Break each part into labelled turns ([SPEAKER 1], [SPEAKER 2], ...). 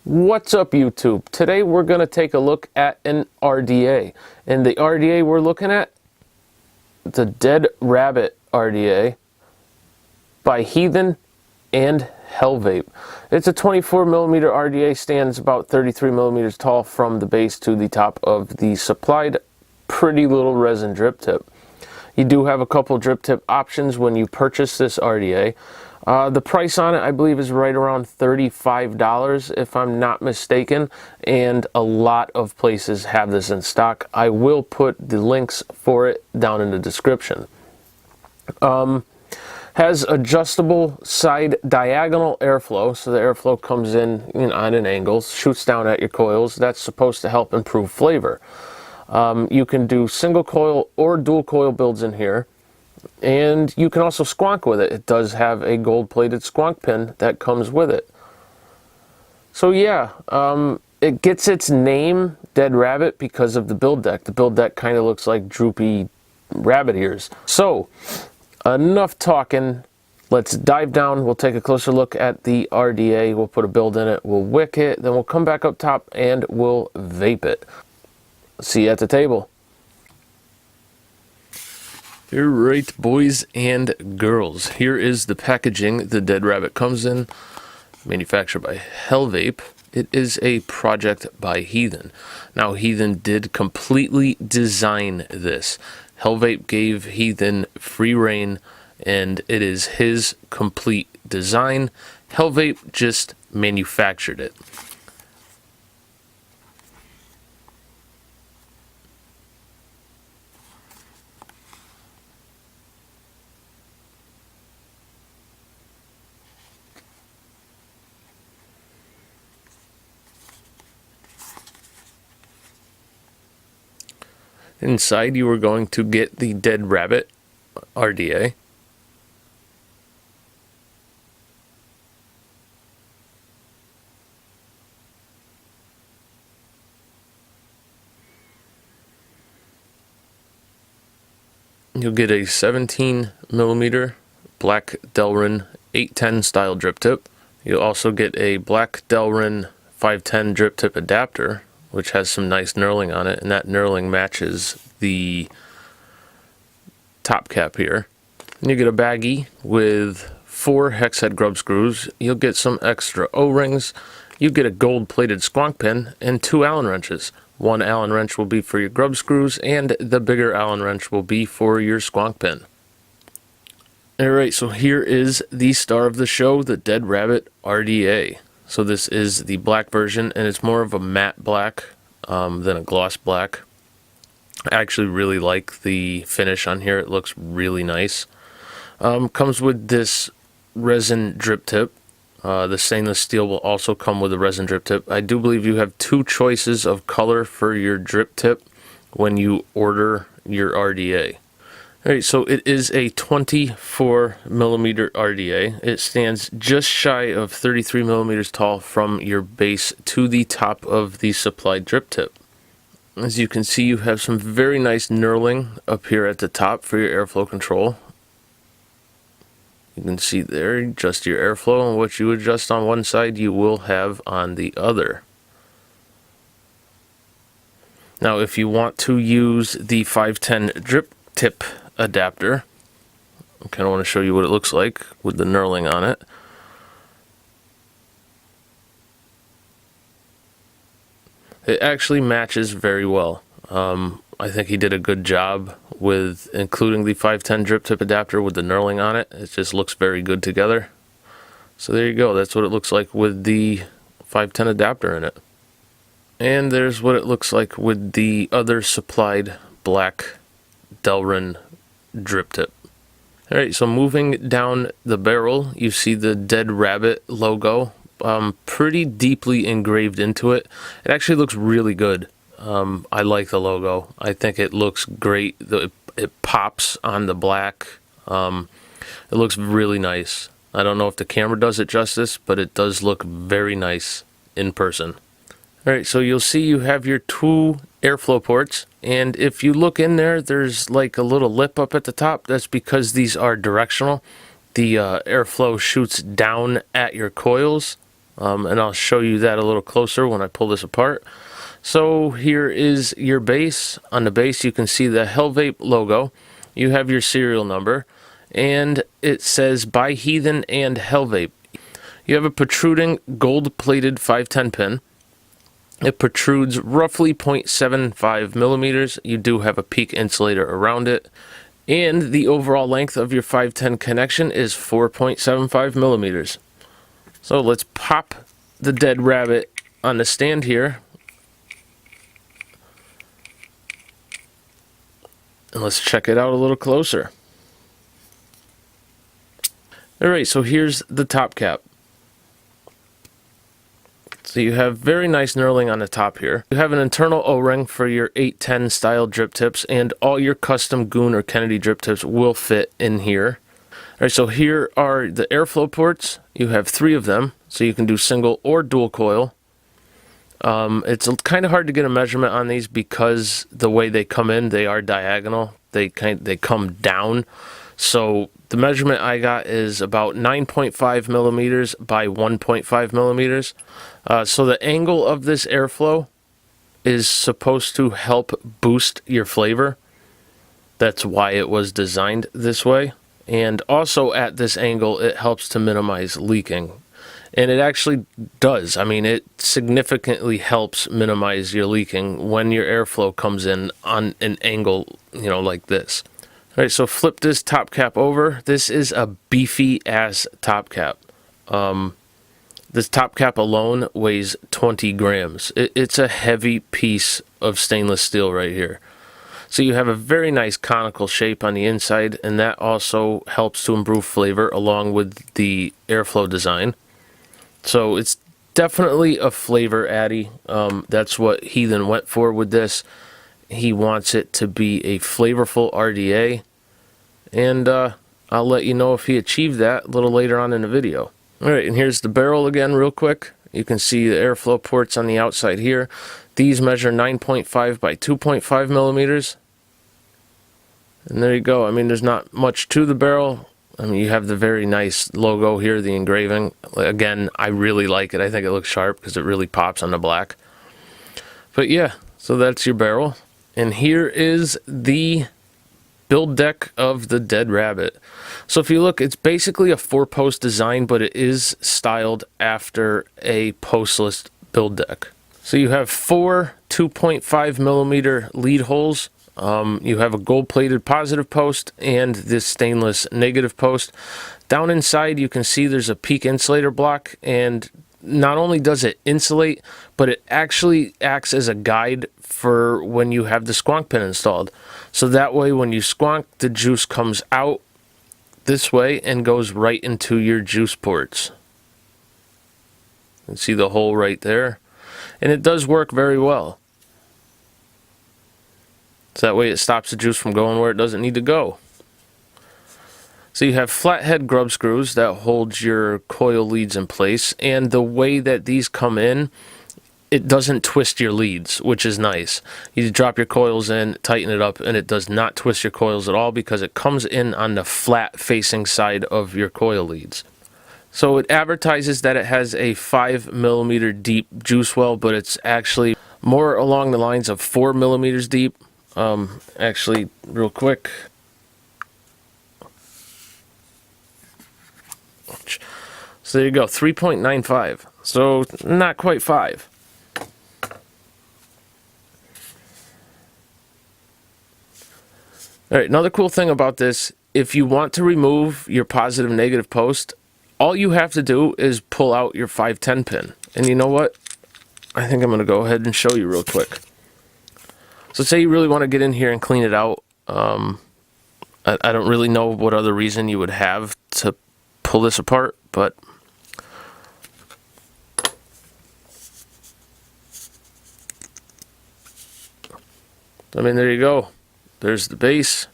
[SPEAKER 1] What's up, YouTube? Today we're going to take a look at an RDA. And the RDA we're looking at, the Dead Rabbit RDA by Heathen and Hellvape. It's a 24mm RDA, stands about 33mm tall from the base to the top of the supplied pretty little resin drip tip. You do have a couple drip tip options when you purchase this RDA. The price on it, I believe, is right around $35 if I'm not mistaken, and a lot of places have this in stock. I will put the links for it down in the description. Has adjustable side diagonal airflow, so the airflow comes in on an angle, shoots down at your coils. That's supposed to help improve flavor. You can do single coil or dual coil builds in here. And you can also squonk with it. It does have a gold-plated squonk pin that comes with it. So yeah, it gets its name, Dead Rabbit, because of the build deck. The build deck kind of looks like droopy rabbit ears. So, enough talking. Let's dive down. We'll take a closer look at the RDA. We'll put a build in it. We'll wick it. Then we'll come back up top and we'll vape it. See you at the table. Alright, boys and girls, here is the packaging the Dead Rabbit comes in, manufactured by Hellvape. It is a project by Heathen. Now, Heathen did completely design this. Hellvape gave Heathen free reign, and it is his complete design. Hellvape just manufactured it. Inside, you are going to get the Dead Rabbit RDA. You'll get a 17mm black Delrin 810 style drip tip. You'll also get a black Delrin 510 drip tip adapter, which has some nice knurling on it, and that knurling matches the top cap here. And you get a baggie with 4 hex head grub screws. You'll get some extra O-rings. You get a gold-plated squonk pin and 2 Allen wrenches. 1 Allen wrench will be for your grub screws, and the bigger Allen wrench will be for your squonk pin. Alright, so here is the star of the show, the Dead Rabbit RDA. So this is the black version, and it's more of a matte black than a gloss black. I actually really like the finish on here. It looks really nice. Comes with this resin drip tip. The stainless steel will also come with a resin drip tip. I do believe you have 2 choices of color for your drip tip when you order your RDA. Alright, so it is a 24mm RDA. It stands just shy of 33mm tall from your base to the top of the supplied drip tip. As you can see, you have some very nice knurling up here at the top for your airflow control. You can see there, adjust your airflow, and what you adjust on one side, you will have on the other. Now, if you want to use the 510 drip tip adapter, I kind of want to show you what it looks like with the knurling on it. It actually matches very well. I think he did a good job with including the 510 drip tip adapter with the knurling on it. It just looks very good together. So there you go. That's what it looks like with the 510 adapter in it. And there's what it looks like with the other supplied black Delrin drip tip. Alright, so moving down the barrel, you see the Dead Rabbit logo pretty deeply engraved into it. It actually looks really good. I like the logo. I think it looks great. It pops on the black. It looks really nice. I don't know if the camera does it justice, but it does look very nice in person. Alright, so you'll see you have your 2 airflow ports, and if you look in there, there's like a little lip up at the top. That's because these are directional. The airflow shoots down at your coils, and I'll show you that a little closer when I pull this apart. So here is your base. On the base you can see the Hellvape logo. You have your serial number, and it says by Heathen and Hellvape. You have a protruding gold-plated 510 pin. It protrudes roughly 0.75 millimeters. You do have a peak insulator around it. And the overall length of your 510 connection is 4.75 millimeters. So let's pop the Dead Rabbit on the stand here. And let's check it out a little closer. Alright, so here's the top cap. So you have very nice knurling on the top here. You have an internal O-ring for your 810 style drip tips, and all your custom Goon or Kennedy drip tips will fit in here. Alright, so here are the airflow ports. You have 3 of them, so you can do single or dual coil. It's kind of hard to get a measurement on these because the way they come in, they are diagonal. They come down. So the measurement I got is about 9.5 millimeters by 1.5 millimeters. So the angle of this airflow is supposed to help boost your flavor. That's why it was designed this way. And also at this angle, it helps to minimize leaking. And it actually does. I mean, it significantly helps minimize your leaking when your airflow comes in on an angle, you know, like this. All right, so flip this top cap over. This is a beefy ass top cap. This top cap alone weighs 20 grams. It's a heavy piece of stainless steel right here. So you have a very nice conical shape on the inside, and that also helps to improve flavor along with the airflow design. So it's definitely a flavor addy. That's what Heathen went for with this. He wants it to be a flavorful RDA, and I'll let you know if he achieved that a little later on in the video. Alright, and here's the barrel again real quick. You can see the airflow ports on the outside here. These measure 9.5 by 2.5 millimeters. And there you go. I mean, there's not much to the barrel. I mean, you have the very nice logo here, the engraving. Again, I really like it. I think it looks sharp because it really pops on the black. But yeah, so that's your barrel. And here is the build deck of the Dead Rabbit. So if you look, it's basically a 4-post design, but it is styled after a postless build deck. So you have 4 2.5 millimeter lead holes. You have a gold-plated positive post and this stainless negative post. Down inside, you can see there's a peak insulator block, and not only does it insulate, but it actually acts as a guide for when you have the squonk pin installed. So that way, when you squonk, the juice comes out this way and goes right into your juice ports. You can see the hole right there. And it does work very well. So that way it stops the juice from going where it doesn't need to go. So you have flathead grub screws that hold your coil leads in place, and the way that these come in, it doesn't twist your leads, which is nice. You drop your coils in, tighten it up, and it does not twist your coils at all because it comes in on the flat facing side of your coil leads. So it advertises that it has a 5 millimeter deep juice well, but it's actually more along the lines of 4 millimeters deep. Actually, real quick. So there you go, 3.95. So not quite 5. Alright, another cool thing about this, if you want to remove your positive negative post, all you have to do is pull out your 510 pin. And you know what? I think I'm going to go ahead and show you real quick. So say you really want to get in here and clean it out. I don't really know what other reason you would have to pull this apart, but I mean, there you go. There's the base.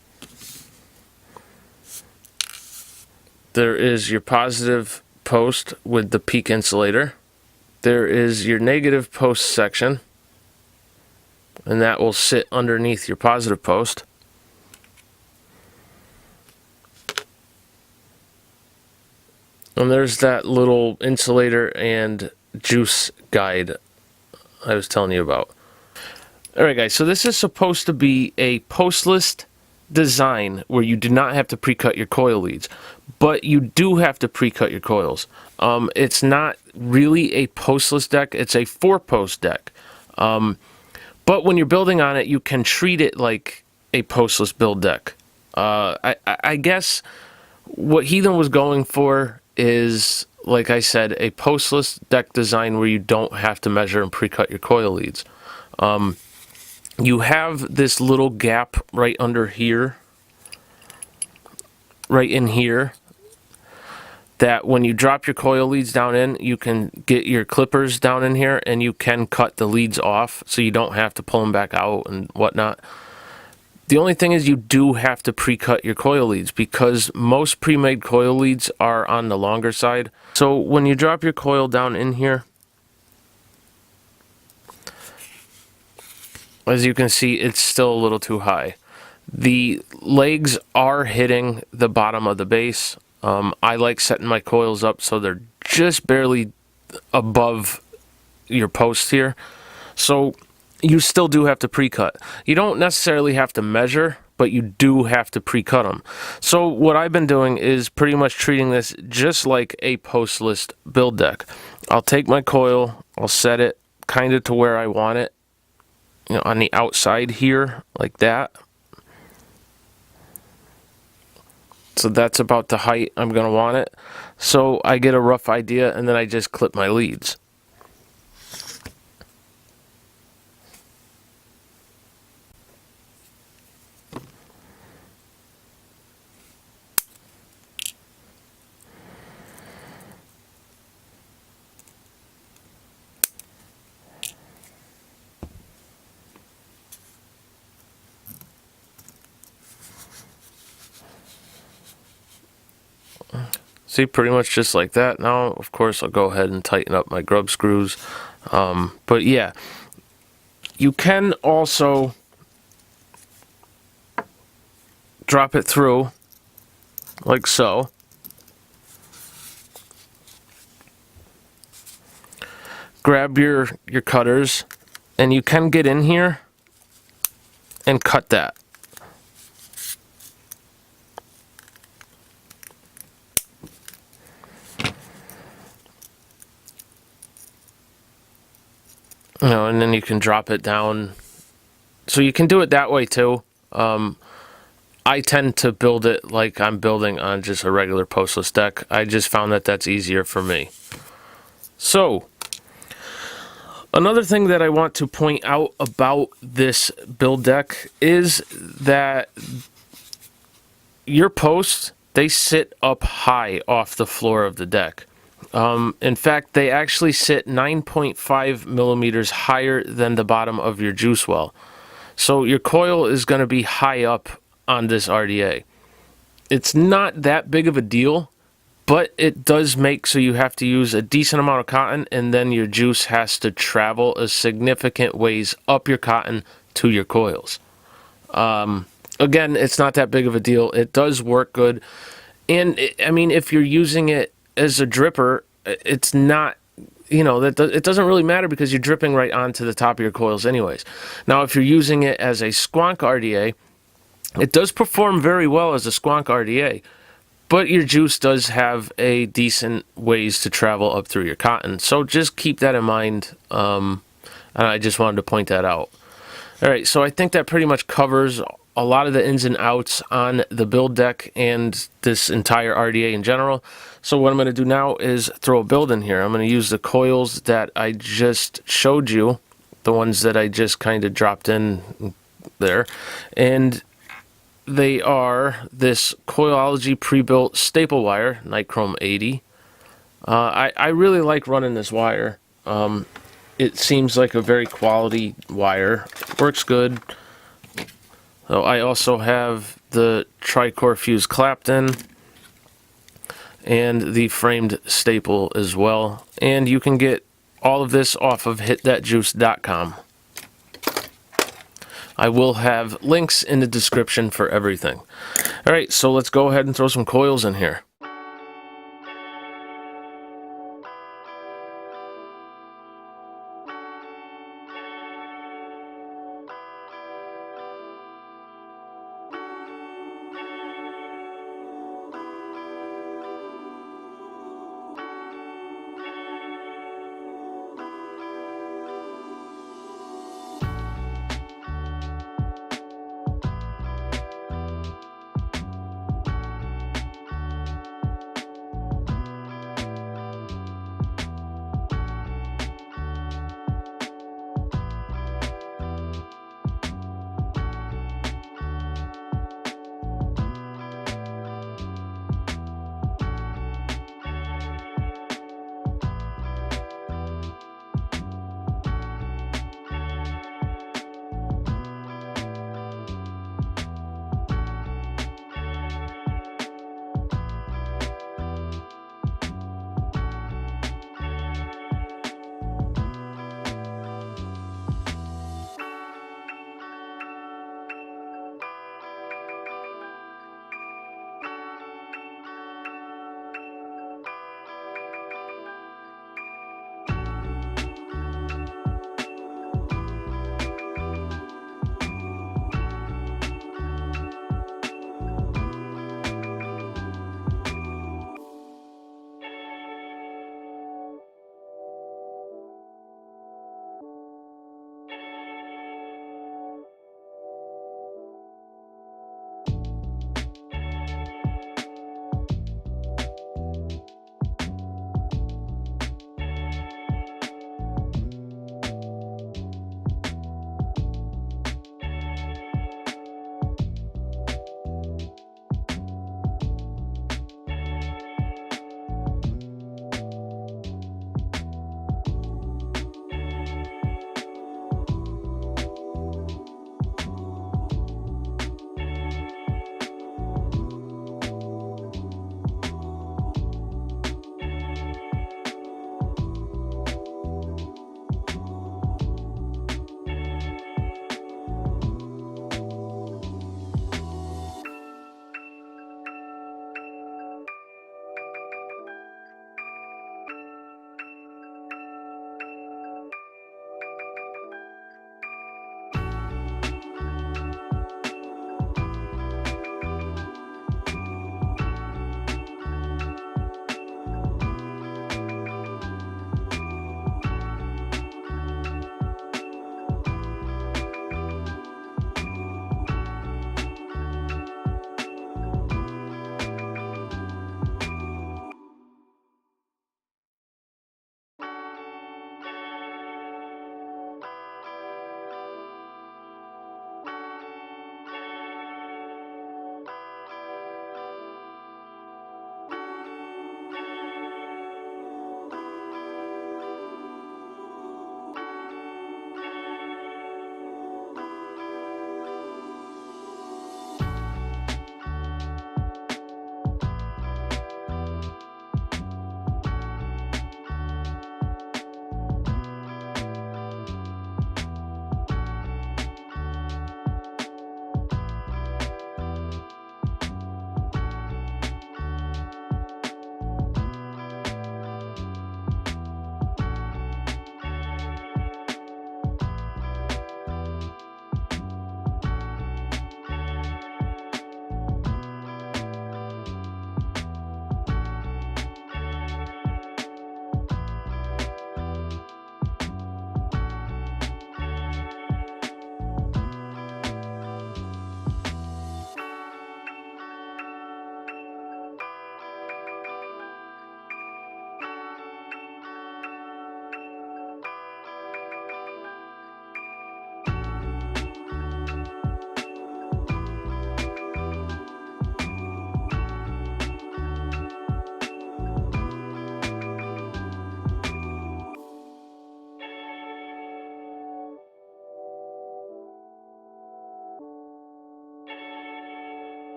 [SPEAKER 1] There is your positive post with the peak insulator. There is your negative post section, and that will sit underneath your positive post. And there's that little insulator and juice guide I was telling you about. Alright guys, so this is supposed to be a postless design where you do not have to pre-cut your coil leads, but you do have to pre-cut your coils. It's not really a postless deck, it's a 4-post deck. But when you're building on it, you can treat it like a postless build deck. I guess what Heathen was going for is, like I said, a postless deck design where you don't have to measure and pre-cut your coil leads. You have this little gap right under here, right in here, that when you drop your coil leads down in, you can get your clippers down in here and you can cut the leads off so you don't have to pull them back out and whatnot. The only thing is you do have to pre-cut your coil leads because most pre-made coil leads are on the longer side. So when you drop your coil down in here, as you can see, it's still a little too high. The legs are hitting the bottom of the base. I like setting my coils up so they're just barely above your post here. So you still do have to pre-cut. You don't necessarily have to measure, but you do have to pre-cut them. So what I've been doing is pretty much treating this just like a postless build deck. I'll take my coil, I'll set it kind of to where I want it, you know, on the outside here, like that. So that's about the height I'm going to want it. So I get a rough idea, and then I just clip my leads. See, pretty much just like that. Now, of course, I'll go ahead and tighten up my grub screws. But yeah, you can also drop it through like so. Grab your cutters, and you can get in here and cut that. You know, and then you can drop it down. So you can do it that way too. I tend to build it like I'm building on just a regular postless deck. I just found that that's easier for me. So, another thing that I want to point out about this build deck is that your posts, they sit up high off the floor of the deck. In fact, they actually sit 9.5 millimeters higher than the bottom of your juice well. So your coil is going to be high up on this RDA. It's not that big of a deal, but it does make so you have to use a decent amount of cotton, and then your juice has to travel a significant ways up your cotton to your coils. Again, it's not that big of a deal. It does work good. And, I mean, if you're using it as a dripper, it's not, you know, it doesn't really matter because you're dripping right onto the top of your coils anyways. Now, if you're using it as a squonk RDA, it does perform very well as a squonk RDA, but your juice does have a decent ways to travel up through your cotton. So just keep that in mind, and I just wanted to point that out. All right, so I think that pretty much covers a lot of the ins and outs on the build deck and this entire RDA in general. So what I'm going to do now is throw a build in here. I'm going to use the coils that I just showed you, the ones that I just kind of dropped in there. And they are this Coilology pre-built staple wire, Nichrome 80. I really like running this wire. It seems like a very quality wire. Works good. So I also have the tricore fuse Clapton and the framed staple as well. And you can get all of this off of hitthatjuice.com. I will have links in the description for everything. Alright, so let's go ahead and throw some coils in here.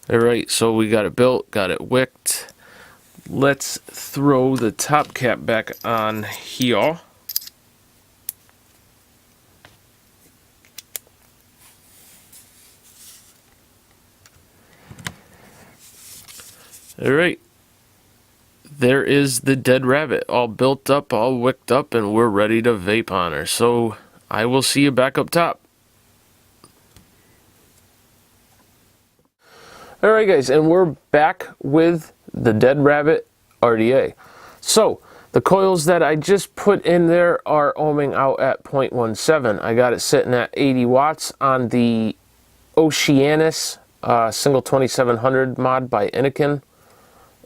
[SPEAKER 1] Alright, so we got it built, got it wicked. Let's throw the top cap back on here. Alright, there is the Dead Rabbit, all built up, all wicked up, and we're ready to vape on her. So I will see you back up top. Alright guys, and we're back with the Dead Rabbit RDA. So the coils that I just put in there are ohming out at 0.17. I got it sitting at 80 watts on the Oceanus single 2700 mod by Anakin.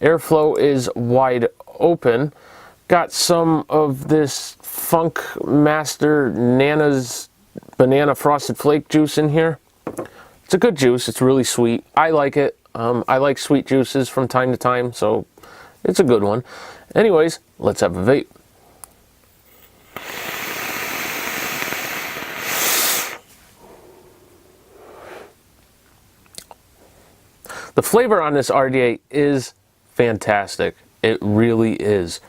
[SPEAKER 1] Airflow is wide open. Got some of this Funk Master Nana's banana frosted flake juice in here. It's a good juice. It's really sweet. I like it. I like sweet juices from time to time, so it's a good one. Anyways, let's have a vape. The flavor on this RDA is fantastic. It really is.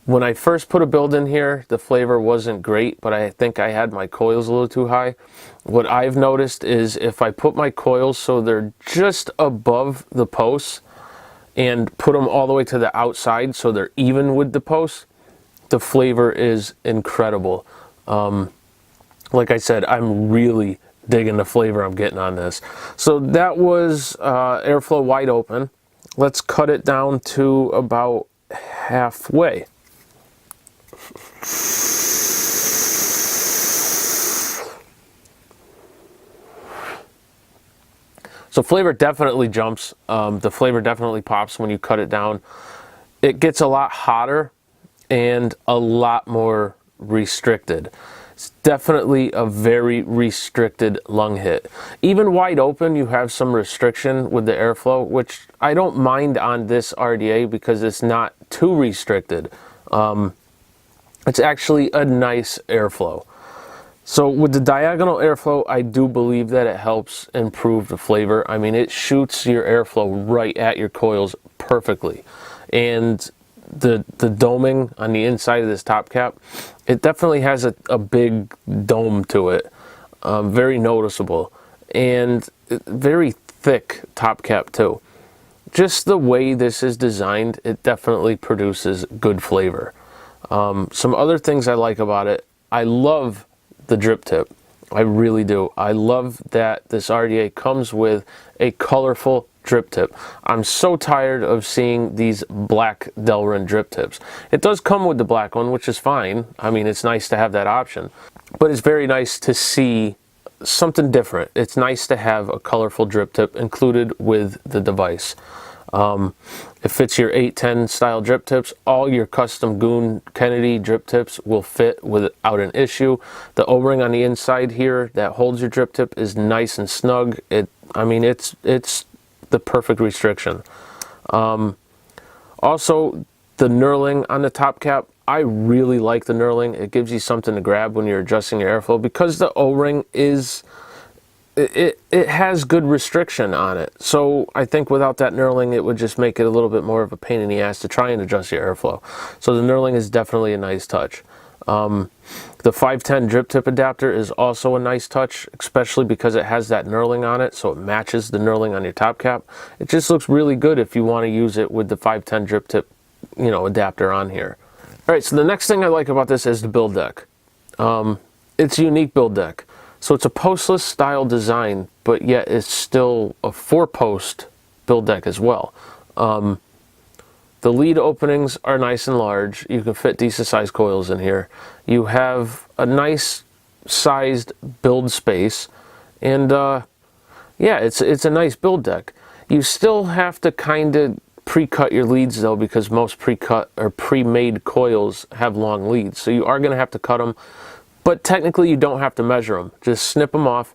[SPEAKER 1] When I first put a build in here, the flavor wasn't great, but I think I had my coils a little too high. What I've noticed is if I put my coils so they're just above the posts and put them all the way to the outside so they're even with the posts, the flavor is incredible. Like I said, I'm really digging the flavor I'm getting on this. So that was airflow wide open. Let's cut it down to about halfway. So flavor definitely jumps. The flavor definitely pops when you cut it down. It gets a lot hotter and a lot more restricted. It's definitely a very restricted lung hit. Even wide open, you have some restriction with the airflow, which I don't mind on this RDA because it's not too restricted. It's actually a nice airflow. So with the diagonal airflow, I do believe that it helps improve the flavor. I mean, it shoots your airflow right at your coils perfectly. And the doming on the inside of this top cap, it definitely has a big dome to it. Very noticeable. And very thick top cap too. Just the way this is designed, it definitely produces good flavor. Some other things I like about it, I love the drip tip. I really do. I love that this RDA comes with a colorful drip tip. I'm so tired of seeing these black Delrin drip tips. It does come with the black one, which is fine. I mean, it's nice to have that option. But it's very nice to see something different. It's nice to have a colorful drip tip included with the device. It fits your 810 style drip tips. All your custom Goon Kennedy drip tips will fit without an issue. The O-ring on the inside here that holds your drip tip is nice and snug. I mean, it's the perfect restriction. Also, the knurling on the top cap, I really like the knurling. It gives you something to grab when you're adjusting your airflow because the O-ring is... It has good restriction on it. So I think without that knurling, it would just make it a little bit more of a pain in the ass to try and adjust your airflow. So the knurling is definitely a nice touch. The 510 drip tip adapter is also a nice touch, especially because it has that knurling on it, so it matches the knurling on your top cap. It just looks really good if you want to use it with the 510 drip tip, you know, adapter on here. All right, so the next thing I like about this is the build deck. It's a unique build deck. So it's a postless style design, but yet it's still a 4-post build deck as well. The lead openings are nice and large. You can fit decent sized coils in here. You have a nice sized build space, and yeah, it's a nice build deck. You still have to kind of pre-cut your leads though, because most pre-cut or pre-made coils have long leads, so you are going to have to cut them. But technically you don't have to measure them. Just snip them off,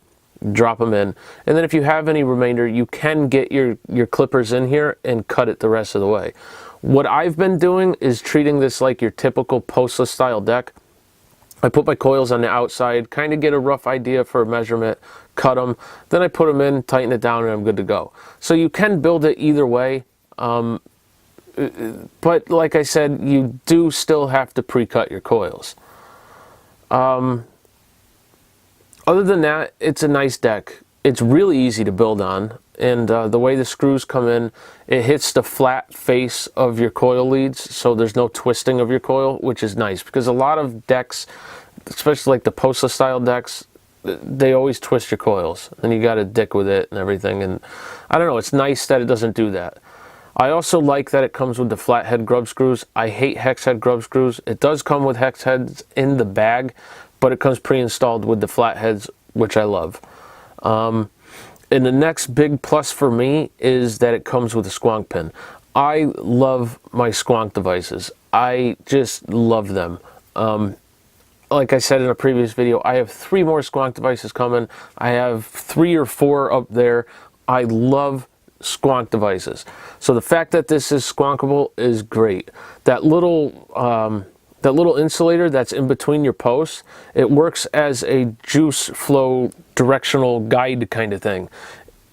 [SPEAKER 1] drop them in. And then if you have any remainder, you can get your clippers in here and cut it the rest of the way. What I've been doing is treating this like your typical postless style deck. I put my coils on the outside, kind of get a rough idea for a measurement, cut them, then I put them in, tighten it down, and I'm good to go. So you can build it either way, but like I said, you do still have to pre-cut your coils. Other than that, it's a nice deck. It's really easy to build on, and the way the screws come in, it hits the flat face of your coil leads, so there's no twisting of your coil, which is nice, because a lot of decks, especially like the postless style decks, they always twist your coils, and you got to dick with it and everything, and I don't know, it's nice that it doesn't do that. I also like that it comes with the flathead grub screws. I hate hex head grub screws. It does come with hex heads in the bag, but it comes pre-installed with the flatheads, which I love. And the next big plus for me is that it comes with a squonk pin. I love my squonk devices. I just love them. Like I said in a previous video, I have 3 more squonk devices coming. I have 3 or 4 up there. I love squonk devices. So the fact that this is squonkable is great. That little insulator that's in between your posts, it works as a juice flow directional guide kind of thing.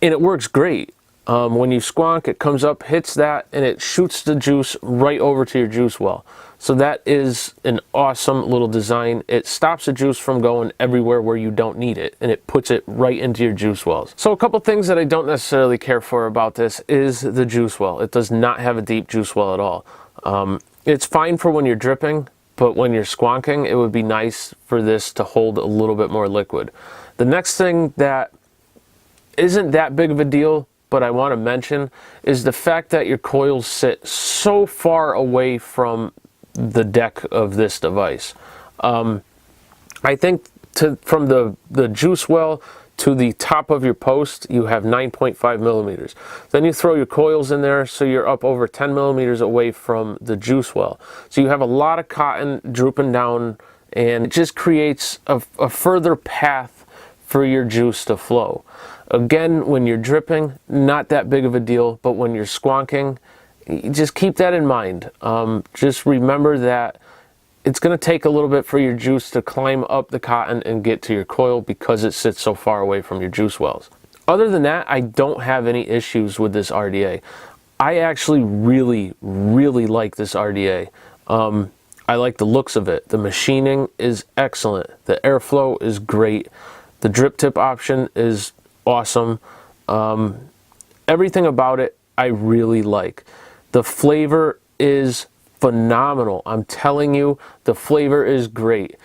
[SPEAKER 1] And it works great. When you squonk, it comes up, hits that, and it shoots the juice right over to your juice well. So that is an awesome little design. It stops the juice from going everywhere where you don't need it, and it puts it right into your juice wells. So a couple things that I don't necessarily care for about this is the juice well. It does not have a deep juice well at all. It's fine for when you're dripping, but when you're squonking, it would be nice for this to hold a little bit more liquid. The next thing that isn't that big of a deal, but I want to mention, is the fact that your coils sit so far away from the deck of this device. I think from the juice well to the top of your post, you have 9.5 millimeters. Then you throw your coils in there, so you're up over 10 millimeters away from the juice well. So you have a lot of cotton drooping down, and it just creates a further path for your juice to flow. Again, when you're dripping, not that big of a deal, but when you're squonking, just keep that in mind. Just remember that it's going to take a little bit for your juice to climb up the cotton and get to your coil because it sits so far away from your juice wells. Other than that, I don't have any issues with this RDA. I actually really like this RDA. I like the looks of it. The machining is excellent. The airflow is great. The drip tip option is awesome. Everything about it I really like. The flavor is phenomenal. I'm telling you, the flavor is great.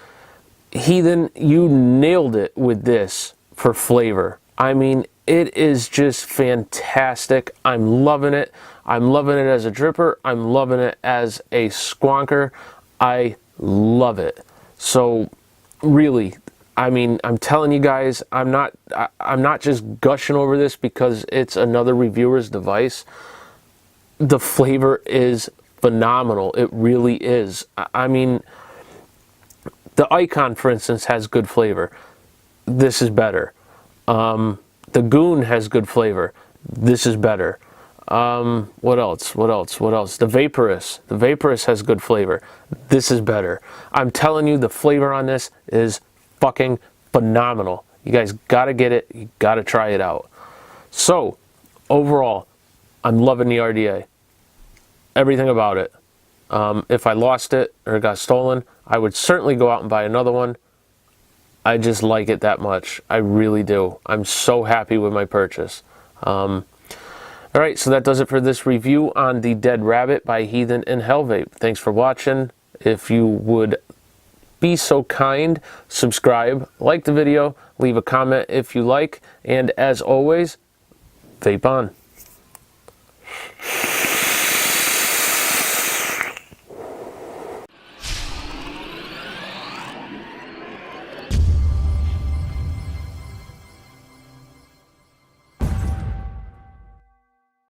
[SPEAKER 1] Heathen, you nailed it with this for flavor. I mean, it is just fantastic. I'm loving it. I'm loving it as a dripper. I'm loving it as a squonker. I love it. So really, I mean, I'm telling you guys, I'm not just gushing over this because it's another reviewer's device. The flavor is phenomenal. It really is. I mean, the Icon, for instance, has good flavor. This is better. The Goon has good flavor. This is better. What else? The Vaporous has good flavor. This is better. I'm telling you, the flavor on this is fucking phenomenal. You guys gotta get it. You gotta try it out. So, overall, I'm loving the RDA. Everything about it. If I lost it or it got stolen, I would certainly go out and buy another one. I just like it that much. I really do. I'm so happy with my purchase. Alright, so that does it for this review on the Dead Rabbit by Heathen and Hellvape. Thanks for watching. If you would be so kind, subscribe, like the video, leave a comment if you like, and as always, vape on.